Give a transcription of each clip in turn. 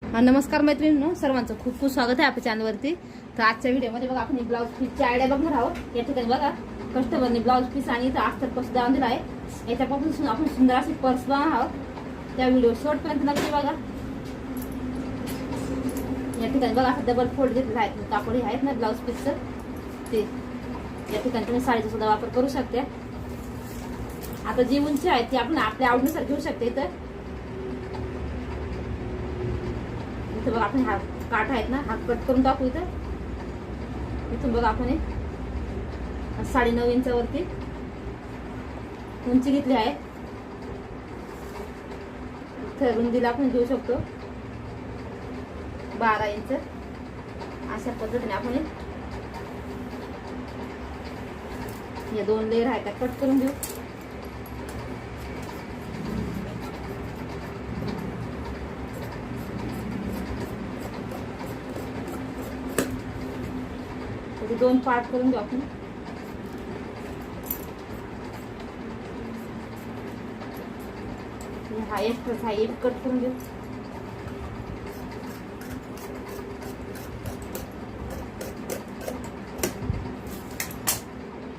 नमस्कार मैत्रिणींनो, सर्वांचं खूप खूप स्वागत आहे आपल्या चॅनलवरती। तर आजच्या व्हिडिओमध्ये बघा आपण ब्लाऊज पीसची आयडिया बघणार आहोत। या ठिकाणी बघा कस्टमरने ब्लाऊज पीस आणि इथं अस्तर पर्स दावून दिला आहे। याच्यापासून आपण सुंदर अशी पर्स बनवणार आहोत। त्या व्हिडिओ शेवटपर्यंत नक्की बघा। या ठिकाणी बघा असं डबल फोल्ड घेतलेला आहे, कापड हे आहेत ना ब्लाऊज पीसचं ते। या ठिकाणी तुम्ही साडीचा सुद्धा वापर करू शकता। आता जी उंची आहे ती आपण आपल्या आवडीनुसार घेऊ शकते। इथं बघा आपण हा काठ आहेत ना, हा कट करून टाकू। इथून बघा आपण 9.5 इंचावरती उंची घेतली आहे। इथं रुंदीला आपण घेऊ शकतो 12 इंच। अशा पद्धतीने आपण या 2 लेयर आहेत त्या कट करून घेऊ। त्याचे 2 पार्ट करून घेऊ आपण। हा एक्स्ट्रा हा एक कट करून घेऊ।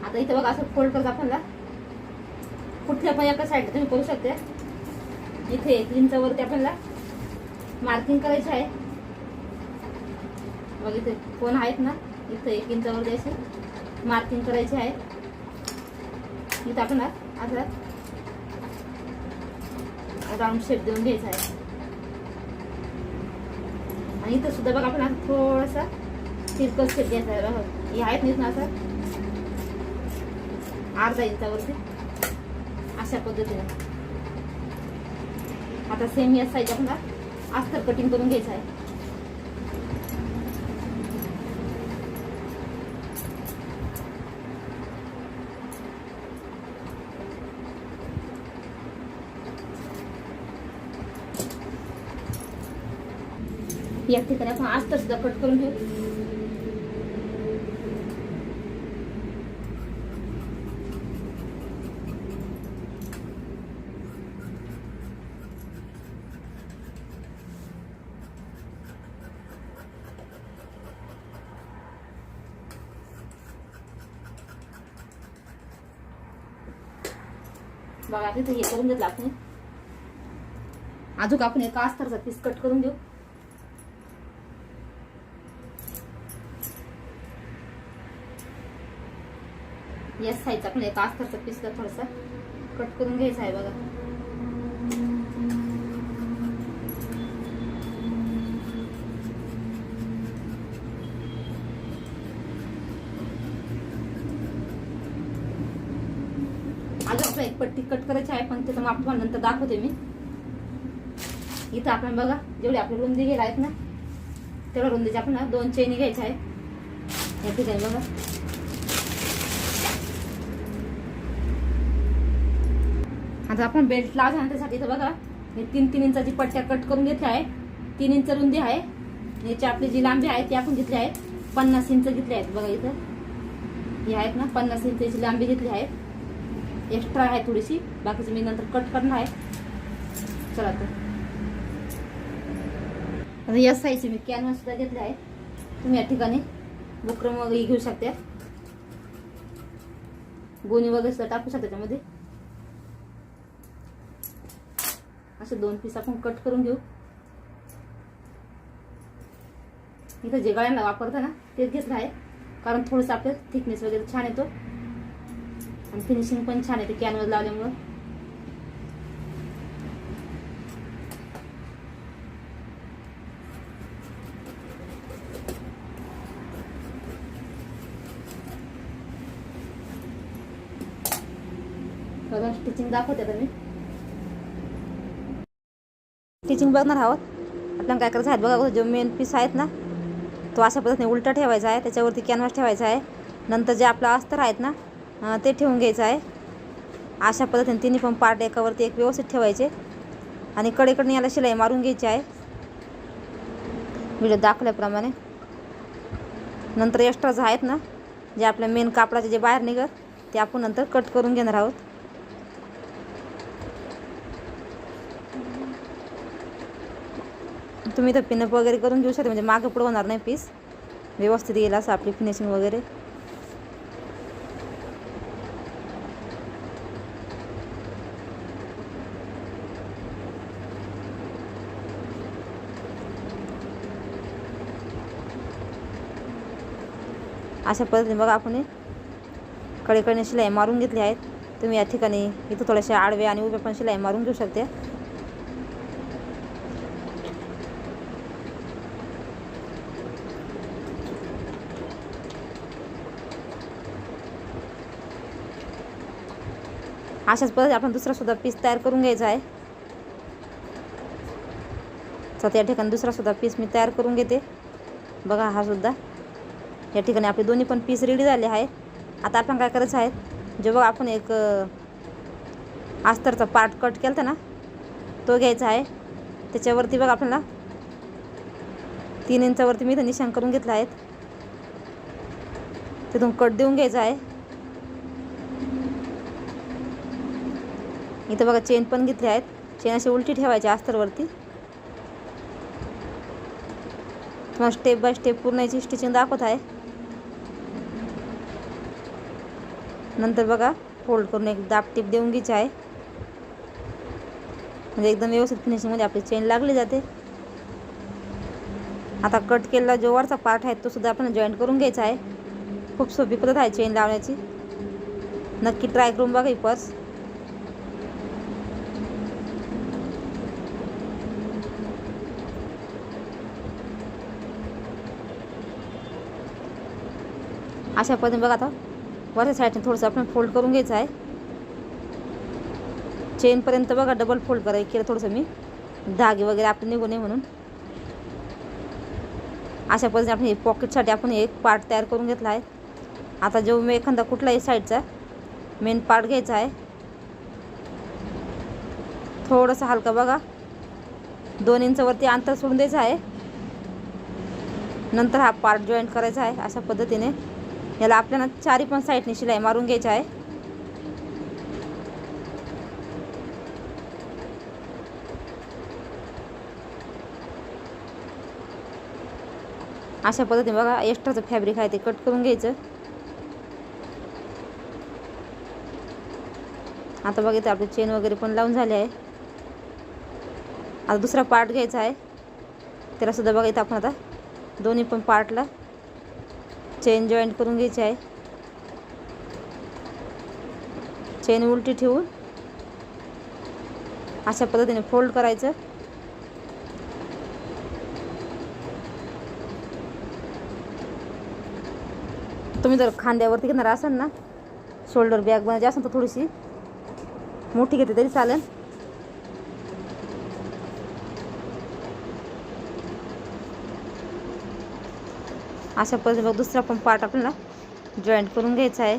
आता इथे बघा असं फोल्ड करत आपल्याला कुठल्या पण एका साईडला तुम्ही करू शकता। इथे 1 इंचावरती आपल्याला मार्किंग करायची आहे। बघा इथे कोण आहेत ना, इथं 1 इंचावर द्यायची मार्किंग करायची आहे। इथं आपण आता राऊंड शेप देऊन घ्यायचा आहे। आणि इथं सुद्धा बघा आपण थोडासा सर्कल शेप घ्यायचा आहे। बघा हे आहेत ना असं अर्धा इंचावरती अशा पद्धतीने। आता सेम या साईज आपण अस्तर कटिंग करून घ्यायचं आहे। या ठिकाणी आपण अस्तर सुद्धा कट करून घेऊ। बघा तिथे हे करून घेतलं आपण। अजून आपण एका अस्तरचा पीस कट करून घेऊ। या साईजचा आपण एका अस्तरचा पीसला थोडासा कट करून घ्यायचा आहे। बघा अजून आपल्याला एक पट्टी कट करायची आहे, पण त्याचं माप तुम्हाला नंतर दाखवते मी। इथं आपण बघा जेवढी आपली रुंदी गेला आहेत ना, तेवढ्या रुंदीच्या आपण 2 चेनी घ्यायच्या आहे। या ठिकाणी बघा आता आपण बेल्ट लावणार त्यासाठी इथं बघा हे 3-3 इंचाची पट्ट्या कट करून घेतल्या आहे। 3 इंच रुंदी आहे। याची आपली जी लांबी आहे ती आपण घेतली आहे 50 इंच घेतली आहेत। बघा इथं ही आहेत ना 50 इंचाची लांबी घेतली आहे। एक्स्ट्रा आहे थोडीशी, बाकीची मी नंतर कट करणार आहे। चला तर या साईजची मी कॅनव्हास सुद्धा घेतले आहे। तुम्ही या ठिकाणी बुकरम वगैरे घेऊ शकता, गोणी वगैरे सुद्धा टाकू शकता त्यामध्ये। असे 2 पीस आपण कट करून घेऊ। इथं जे गळ्यांना वापरता ना तेच घेतलं आहे, कारण थोडंसं आपलं थिकनेस वगैरे छान येतो आणि फिनिशिंग पण छान येते कॅनव्हास लावल्यामुळं। बघा स्टिचिंग दाखवते आता मी। स्टिचिंग बघणार आहोत। आपल्याला काय करायचं आहे बघा, जो मेन पीस आहेत ना तो अशा पद्धतीने उलटा ठेवायचा आहे, त्याच्यावरती कॅनव्हास ठेवायचा आहे। नंतर जे आपलं अस्तर आहेत ना ते ठेवून घ्यायचं आहे। अशा पद्धतीने तिन्ही पण पार्ट एकावरती एक व्यवस्थित ठेवायचे आणि कडेकडून याला शिलाई मारून घ्यायची आहे व्हिडिओ दाखवल्याप्रमाणे। नंतर एक्स्ट्राच आहेत ना जे आपल्या मेन कापडाचे जे बाहेर निघत ते आपण नंतर कट करून घेणार आहोत। तुम्ही तर पिनअप वगैरे करून घेऊ शकता, म्हणजे मागं पुढं होणार नाही पीस, व्यवस्थित येईल असं आपली फिनिशिंग वगैरे. अशा पद्धतीने बघा आपण कडेकडे शिलाई मारून घेतली आहेत. तुम्ही या ठिकाणी इथं थोड्याशा आडव्या आणि उभ्या पण शिलाई मारून घेऊ शकते. अशाच पद्धतीने आपण दुसरा सुद्धा पीस तयार करून घ्यायचा आहे. तर या ठिकाणी दुसरा सुद्धा पीस मी तयार करून घेते. बघा हा सुद्धा या ठिकाणी आपले दोन्ही पण पीस रेडी झाले आहे. आता आपण काय करायचं आहे, जेव्हा आपण एक अस्तरचा पार्ट कट केला होता ना, तो घ्यायचा आहे. त्याच्यावरती बघा आपल्याला 3 इंचावरती मी इथं निशाण करून घेतला आहे. तिथून कट देऊन घ्यायचा आहे. इथं बघा चेन पण घेतली आहेत. चेन अशी उलटी ठेवायची अस्तरवरती. तुम्हाला स्टेप बाय स्टेप पूर्ण याची स्टिचिंग दाखवत आहे. नंतर बघा फोल्ड करून एक दाब टिप देऊन घ्यायची आहे, म्हणजे एकदम व्यवस्थित फिनिशिंगमध्ये आपली चेन लागली जाते. आता कट केलेला जो वरचा पार्ट आहे तो सुद्धा आपण जॉईंट करून घ्यायचा आहे. खूप सोपी पद्धत आहे चेन लावण्याची. नक्की ट्राय करून बघा ही पर्स. अशा पद्धतीने बघा आता वरच्या साईडने थोडंसं आपण फोल्ड करून घ्यायचं आहे. चेनपर्यंत बघा डबल फोल्ड केलं थोडंसं मी, धागे वगैरे आपण निघू नये म्हणून. अशा पद्धतीने आपण हे पॉकेटसाठी आपण एक पार्ट तयार करून घेतला आहे. आता जो मी एखादा कुठलाही साईडचा मेन पार्ट घ्यायचा आहे, थोडंसं हलका बघा 2 इंचावरती अंतर सोडून द्यायचं आहे. नंतर हा पार्ट जॉईंट करायचा आहे. अशा पद्धतीने याला आपल्याला 4 पण साईडने शिलाई मारून घ्यायची आहे. अशा पद्धतीने बघा एक्स्ट्राचं फॅब्रिक आहे ते कट करून घ्यायचं. आता बघा इथं आपली चेन वगैरे पण लावून झाली आहे. आता दुसरा पार्ट घ्यायचा आहे. त्याला सुद्धा बघा इथं आपण आता दोन्ही पण पार्टला चेन जॉईंट करून घ्यायची आहे. चेन उलटी ठेवून अशा पद्धतीने फोल्ड करायचं. तुम्ही जर खांद्यावरती घेणार असाल ना, शोल्डर बॅग बनायची असेल तर थोडीशी मोठी घेते तरी चालेल. अशा पद्धतीने दुसरा पण पार्ट आपल्याला जॉईंट करून घ्यायचा आहे.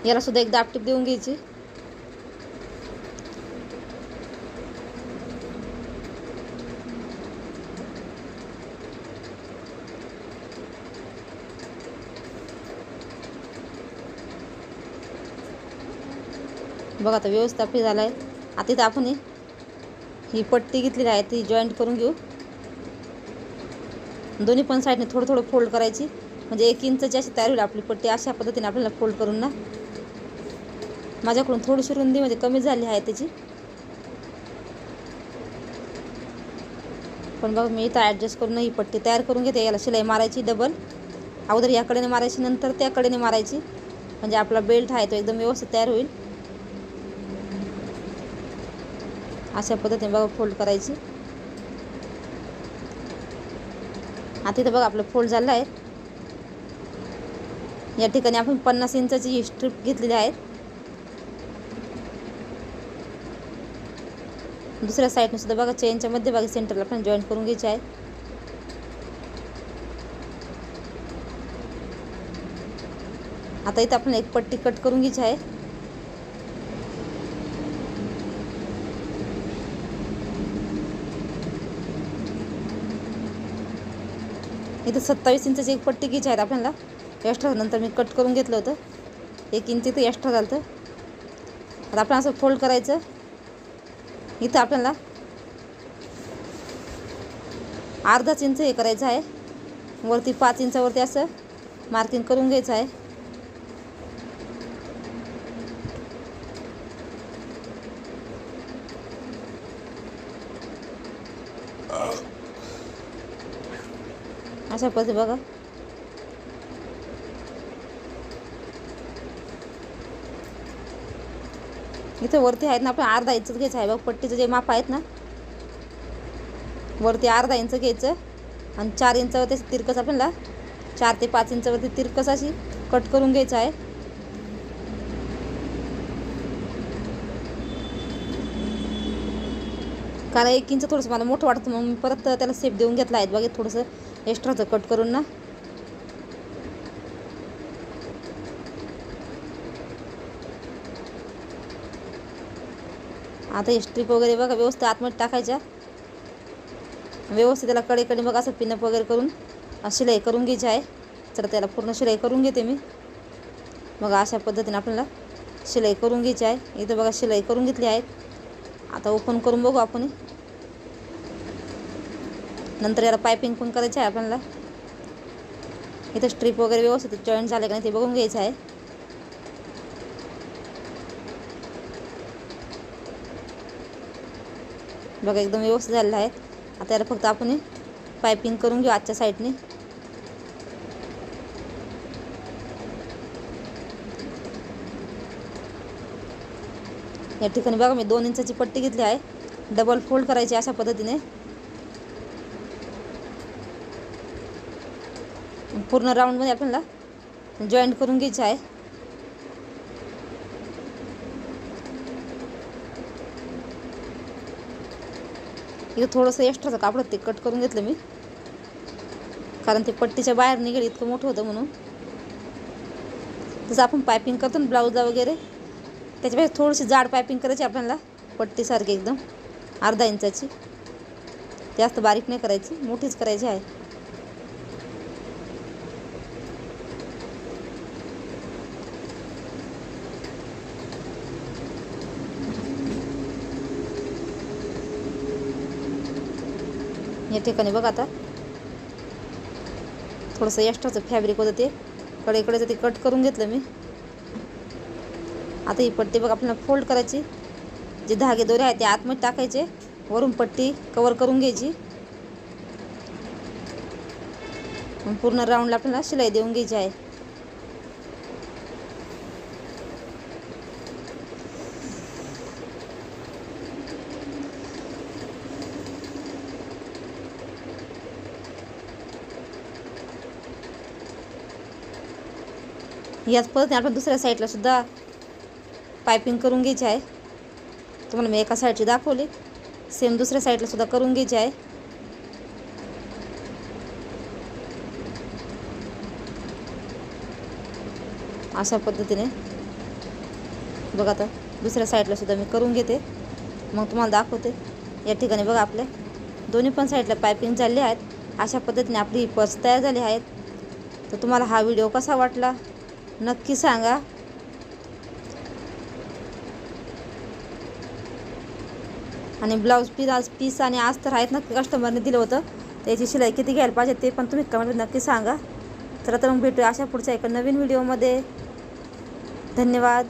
याला सुद्धा एक दाब टिप देऊन घ्यायची. बघा आता व्यवस्थित आपली झाला आहे. आता इथं आपण ही पट्टी घेतलेली आहे ती जॉईंट करून घेऊ. दोन्ही पण साईडने थोडं थोडं फोल्ड करायची, म्हणजे 1 इंचची अशी तयार होईल आपली पट्टी. अशा पद्धतीने आपल्याला फोल्ड करून ना, माझ्याकडून थोडीशी रुंदी म्हणजे कमी झाली आहे त्याची, पण बघ मी इथं ॲडजस्ट करून ही पट्टी तयार करून घेते. याला शिलाई मारायची डबल, अगोदर या कडेने मारायची नंतर त्या कडेने मारायची, म्हणजे आपला बेल्ट आहे तो एकदम व्यवस्थित तयार होईल. अशा पद्धतीने बघा फोल्ड करायची. आता इथं बघा आपलं फोल्ड झालं आहे. या ठिकाणी आपण 50 इंचाची ही स्ट्रिप घेतलेली आहे. दुसऱ्या साईडने सुद्धा बघा चेनच्या मध्यभागी सेंटरला आपण जॉईंट करून घ्यायची आहे. आता इथं आपण एक पट्टी कट करून घ्यायची आहे. इथं 27 इंचाची एक पट्टी घ्यायची आहे आपल्याला. एक्स्ट्रा नंतर मी कट करून घेतलं होतं. 1 इंच इथं एक्स्ट्रा झालं तर. आता आपण असं फोल्ड करायचं. इथं आपल्याला अर्धाच इंच हे करायचं आहे. वरती 5 इंचावरती असं मार्किंग करून घ्यायचं आहे. अशा पद्धती बघा. इथं वरती आहेत ना आपण अर्धा इंच घ्यायचं आहे बघ. पट्टीचं जे माप आहेत ना वरती अर्धा इंच घ्यायचं आणि 4 इंचावरती तिरकस आपल्याला 4 ते 5 इंचावरती तिरकस अशी कट करून घ्यायचं आहे. कारण 1 इंच थोडंसं मला मोठं वाटतं मग मी परत त्याला शेप देऊन घेतला आहे बघा थोडंसं एक्स्ट्राचं कट करून ना. आता हे स्ट्रीप वगैरे बघा व्यवस्थित आतमध्ये टाकायच्या. व्यवस्थित त्याला कडेकडे बघा असं पिनअप वगैरे करून शिलाई करून घ्यायची आहे. तर त्याला पूर्ण शिलाई करून घेते मी. बघा अशा पद्धतीने आपल्याला शिलाई करून घ्यायची आहे. इथं बघा शिलाई करून घेतली आहे. आता ओपन करून बघू आपण. नंतर याला पायपिंग पण करायची आहे आपल्याला. इथं स्ट्रीप वगैरे व्यवस्थित जॉईंट झाले का नाही ते बघून घ्यायचं आहे. बघा एकदम व्यवस्थित झालेलं आहे. आता याला फक्त आपण पायपिंग करून घेऊ आजच्या साईडने. या ठिकाणी बघा मी 2 इंचाची पट्टी घेतली आहे. डबल फोल्ड करायची अशा पद्धतीने. पूर्ण राऊंडमध्ये आपल्याला जॉईंट करून घ्यायची आहे. इथं थोडंसं एक्स्ट्राचं कापड ते कट करून घेतलं मी. कारण ते पट्टीच्या बाहेर निघेल इतकं मोठं होतं म्हणून. जसं आपण पायपिंग करतो ना ब्लाऊजला वगैरे त्याच्यापेक्षा थोडीशी जाड पायपिंग करायची आपल्याला. पट्टीसारखी एकदम अर्धा इंचाची. जास्त बारीक नाही करायची, मोठीच करायची आहे. या ठिकाणी बघा आता थोडंसं एक्स्ट्राचं फॅब्रिक होतं ते कडेकडेचं ते कट करून घेतलं मी. आता ही पट्टी बघा आपल्याला फोल्ड करायची. जे धागे दोरे आहेत ते आतमध्ये टाकायचे. वरून पट्टी कवर करून घ्यायची. पूर्ण राऊंडला आपल्याला शिलाई देऊन घ्यायची आहे. याच पद्धतीने आपण दुसऱ्या साईडला सुद्धा पायपिंग करून घ्यायची आहे. तुम्हाला मी एका साईडची दाखवली. सेम दुसऱ्या साईडला सुद्धा करून घ्यायची आहे. अशा पद्धतीने बघा. आता दुसऱ्या साईडला सुद्धा मी करून घेते मग तुम्हाला दाखवते. या ठिकाणी बघा आपल्या दोन्ही पण साईडला पायपिंग झालेली आहेत. अशा पद्धतीने आपली ही पर्स तयार झाली आहेत. तर तुम्हाला हा व्हिडिओ कसा वाटला नक्की सांगा. आणि ब्लाऊज पीस आणि अस्तर आहेत ना कस्टमरने दिलं होतं त्याची शिलाई किती घ्यायला पाहिजे ते पण तुम्ही कमेंटमध्ये नक्की सांगा. तर मग भेटूया अशा पुढच्या एका नवीन व्हिडिओमध्ये. धन्यवाद.